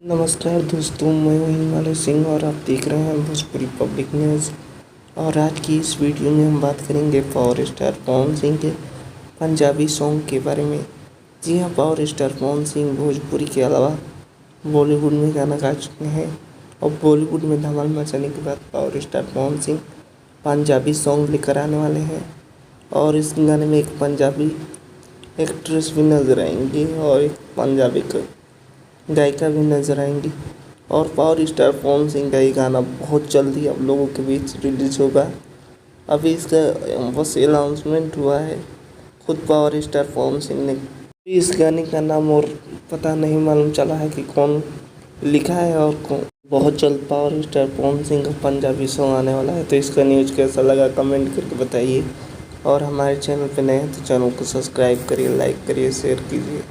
नमस्कार दोस्तों, मैं हूं हिमालय सिंह और आप देख रहे हैं भोजपुरी पब्लिक न्यूज़। और आज की इस वीडियो में हम बात करेंगे पावर स्टार पवन सिंह के पंजाबी सॉन्ग के बारे में। जी हां, पावर स्टार पवन सिंह भोजपुरी के अलावा बॉलीवुड में गाना गा चुके हैं और बॉलीवुड में धमाल मचाने के बाद power star Pawan Singh Punjabi song लेकर आने वाले हैं। और इस गाने में एक पंजाबी एक्ट्रेस भी नजर आएंगी और एक पंजाबी गायिका भी नजर आएंगी। और पावर स्टार पवन सिंह का ये गाना बहुत जल्दी आप लोगों के बीच रिलीज होगा। अभी इसका बस अनाउंसमेंट हुआ है खुद पावर स्टार पवन सिंह ने। इस गाने का नाम और पता नहीं मालूम चला है कि कौन लिखा है और कौन। बहुत जल्द पावर स्टार पवन सिंह का पंजाबी सॉन्ग आने वाला है, तो इसका न्यूज़ कैसा लगा कमेंट करके बताइए। और हमारे चैनल पर नए हैं तो चैनल को सब्सक्राइब करिए, लाइक करिए, शेयर कीजिए।